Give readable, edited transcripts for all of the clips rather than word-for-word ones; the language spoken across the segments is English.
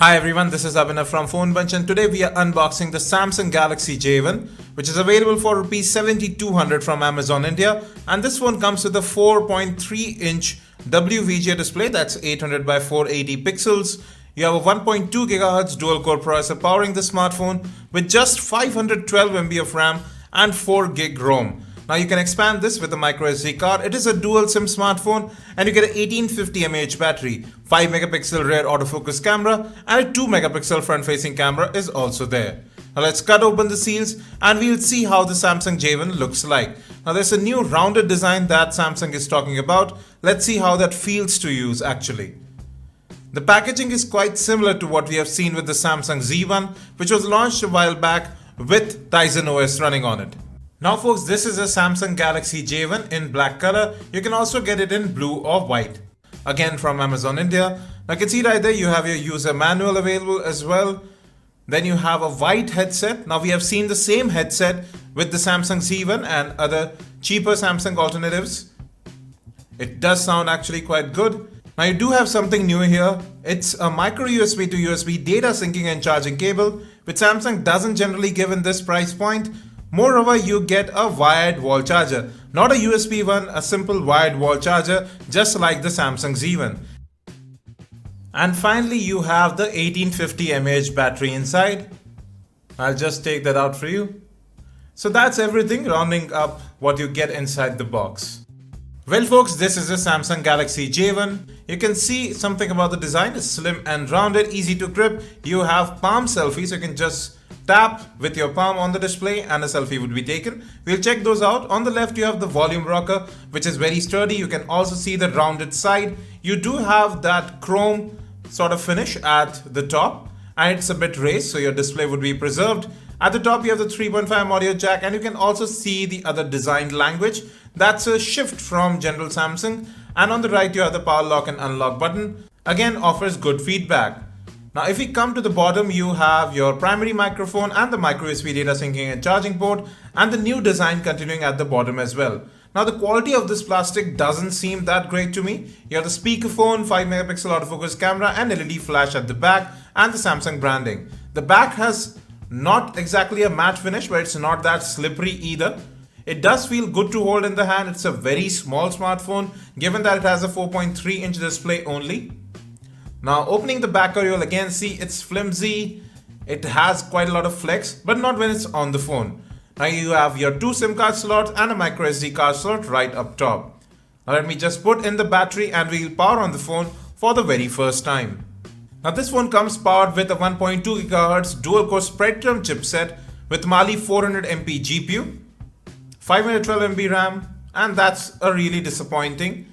Hi everyone, this is Abhinav from Phone Bunch and today we are unboxing the Samsung Galaxy J1 which is available for Rs 7200 from Amazon India, and this phone comes with a 4.3-inch WVGA display that's 800 by 480 pixels. You have a 1.2 GHz dual-core processor powering the smartphone with just 512 MB of RAM and 4 GB ROM. Now you can expand this with a microSD card. It is a dual SIM smartphone and you get an 1850 mAh battery, 5 megapixel rear autofocus camera and a 2 megapixel front facing camera is also there. Now let's cut open the seals and we'll see how the Samsung J1 looks like. Now there's a new rounded design that Samsung is talking about. Let's see how that feels to use actually. The packaging is quite similar to what we have seen with the Samsung Z1, which was launched a while back with Tizen OS running on it. Now folks, this is a Samsung Galaxy J1 in black color. You can also get it in blue or white. Again from Amazon India. Now you can see right there you have your user manual available as well. Then you have a white headset. Now we have seen the same headset with the Samsung Z1 and other cheaper Samsung alternatives. It does sound actually quite good. Now you do have something new here. It's a micro USB to USB data syncing and charging cable, which Samsung doesn't generally give in this price point. Moreover, you get a wired wall charger, not a USB one, a simple wired wall charger just like the Samsung Z1. And finally, you have the 1850 mAh battery inside. I'll just take that out for you. So that's everything, rounding up what you get inside the box. Well folks, this is a Samsung Galaxy J1. You can see something about the design. It's slim and rounded, easy to grip. You have palm selfies, so you can just tap with your palm on the display and a selfie would be taken. We'll check those out. On the left you have the volume rocker, which is very sturdy. You can also see the rounded side. You do have that chrome sort of finish at the top and it's a bit raised, so your display would be preserved. At the top you have the 3.5 audio jack and you can also see the other designed language. That's a shift from general Samsung. And on the right you have the power lock and unlock button. Again, offers good feedback. Now if we come to the bottom, you have your primary microphone and the micro USB data syncing and charging port, and the new design continuing at the bottom as well. Now the quality of this plastic doesn't seem that great to me. You have the speakerphone, 5 megapixel autofocus camera and LED flash at the back and the Samsung branding. The back has not exactly a matte finish, but it's not that slippery either. It does feel good to hold in the hand. It's a very small smartphone given that it has a 4.3-inch display only. Now opening the back cover, you'll again see it's flimsy. It has quite a lot of flex, but not when it's on the phone. Now you have your 2 SIM card slots and a micro SD card slot right up top. Now let me just put in the battery and we'll power on the phone for the very first time. Now this phone comes powered with a 1.2 GHz dual-core Spreadtrum chipset with Mali 400 MP GPU, 512 MB RAM, and that's a really disappointing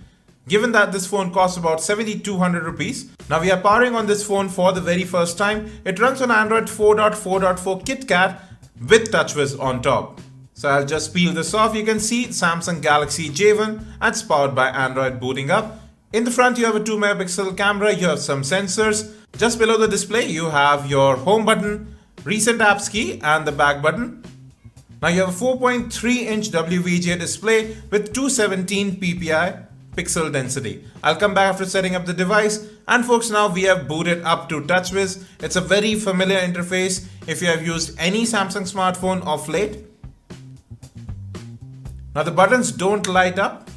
given that this phone costs about 7,200 rupees. Now we are powering on this phone for the very first time. It runs on Android 4.4.4 KitKat with Touchwiz on top. So I'll just peel this off. You can see Samsung Galaxy J1 and it's powered by Android booting up. In the front you have a 2 megapixel camera, you have some sensors. Just below the display you have your home button, recent apps key and the back button. Now you have a 4.3-inch WVGA display with 217 ppi pixel density. I'll come back after setting up the device. And folks, now we have booted up to Touchwiz. It's a very familiar interface if you have used any Samsung smartphone of late. Now the buttons don't light up.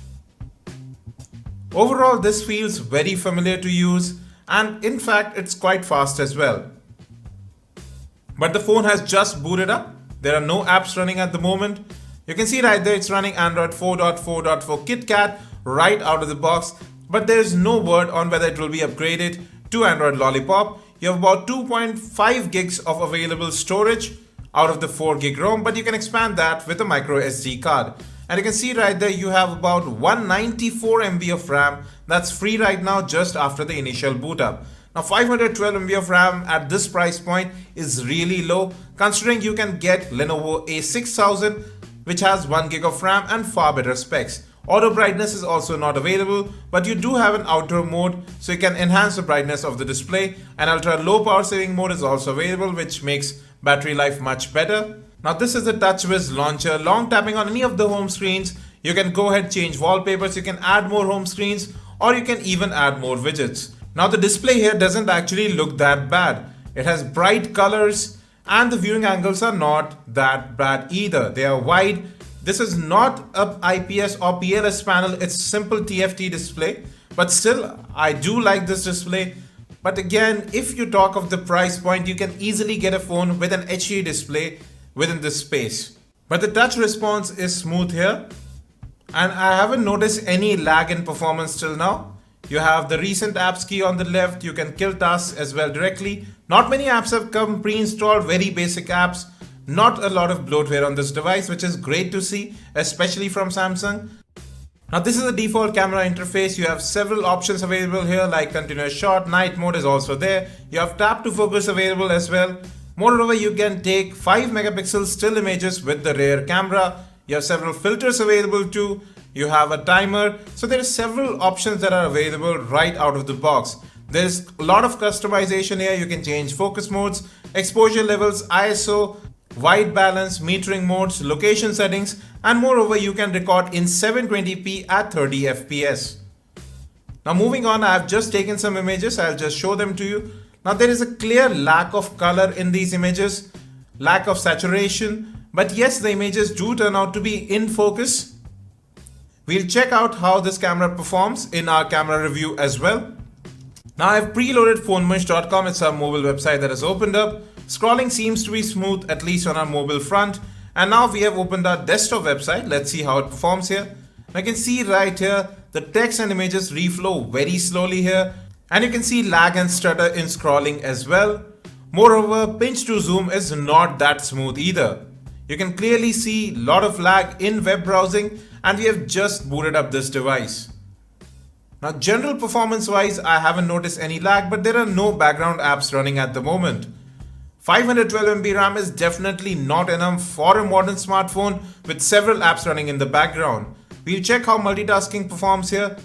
Overall, this feels very familiar to use and in fact it's quite fast as well. But the phone has just booted up. There are no apps running at the moment. You can see right there it's running Android 4.4.4 KitKat right out of the box, but there is no word on whether it will be upgraded to Android Lollipop. You have about 2.5 gigs of available storage out of the 4 GB ROM, but you can expand that with a micro SD card. And you can see right there you have about 194 MB of RAM that's free right now just after the initial boot up. Now 512 MB of RAM at this price point is really low considering you can get Lenovo A6000 which has 1 GB of RAM and far better specs. Auto brightness is also not available, but you do have an outdoor mode so you can enhance the brightness of the display. An ultra low power saving mode is also available which makes battery life much better. Now this is the Touchwiz Launcher. Long tapping on any of the home screens, you can go ahead change wallpapers, you can add more home screens or you can even add more widgets. Now the display here doesn't actually look that bad. It has bright colors and the viewing angles are not that bad either. They are wide. This is not a IPS or PLS panel, it's simple TFT display. But still, I do like this display. But again, if you talk of the price point, you can easily get a phone with an HD display within this space. But the touch response is smooth here. And I haven't noticed any lag in performance till now. You have the recent apps key on the left. You can kill tasks as well directly. Not many apps have come pre-installed, very basic apps. Not a lot of bloatware on this device, which is great to see, especially from Samsung. Now this is the default camera interface. You have several options available here like continuous shot, night mode is also there. You have tap to focus available as well. Moreover, you can take 5 megapixel still images with the rear camera. You have several filters available too. You have a timer. So there are several options that are available right out of the box. There's a lot of customization here. You can change focus modes, exposure levels, ISO, white balance, metering modes, location settings, and moreover you can record in 720p at 30 fps. Now moving on, I have just taken some images. I'll just show them to you. Now there is a clear lack of color in these images, lack of saturation, but yes, the images do turn out to be in focus. We'll check out how this camera performs in our camera review as well. Now I've preloaded phonemunch.com. It's our mobile website that has opened up. Scrolling seems to be smooth, at least on our mobile front. And now we have opened our desktop website. Let's see how it performs here. I can see right here, the text and images reflow very slowly here. And you can see lag and stutter in scrolling as well. Moreover, pinch to zoom is not that smooth either. You can clearly see a lot of lag in web browsing, and we have just booted up this device. Now general performance wise, I haven't noticed any lag, but there are no background apps running at the moment. 512 MB RAM is definitely not enough for a modern smartphone with several apps running in the background. We'll check how multitasking performs here.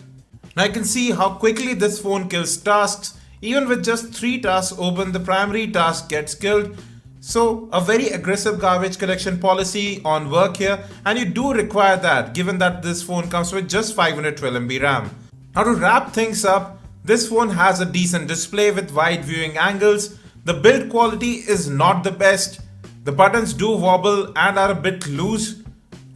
Now I can see how quickly this phone kills tasks. Even with just 3 tasks open, the primary task gets killed. So a very aggressive garbage collection policy on work here, and you do require that given that this phone comes with just 512 MB RAM. Now to wrap things up, this phone has a decent display with wide viewing angles. The build quality is not the best. The buttons do wobble and are a bit loose.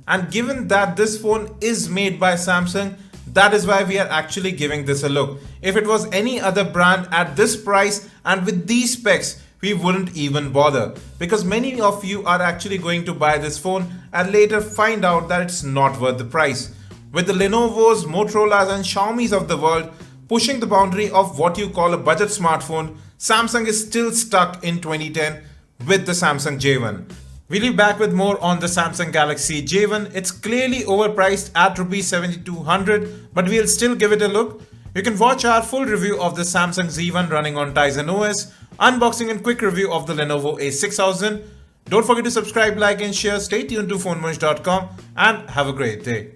And given that this phone is made by Samsung, that is why we are actually giving this a look. If it was any other brand at this price and with these specs, we wouldn't even bother. Because many of you are actually going to buy this phone and later find out that it's not worth the price. With the Lenovo's, Motorola's and Xiaomi's of the world pushing the boundary of what you call a budget smartphone, Samsung is still stuck in 2010 with the Samsung J1. We'll be back with more on the Samsung Galaxy J1. It's clearly overpriced at Rs 7200, but we'll still give it a look. You can watch our full review of the Samsung Z1 running on Tizen OS, unboxing and quick review of the Lenovo A6000. Don't forget to subscribe, like and share. Stay tuned to phonemunch.com and have a great day.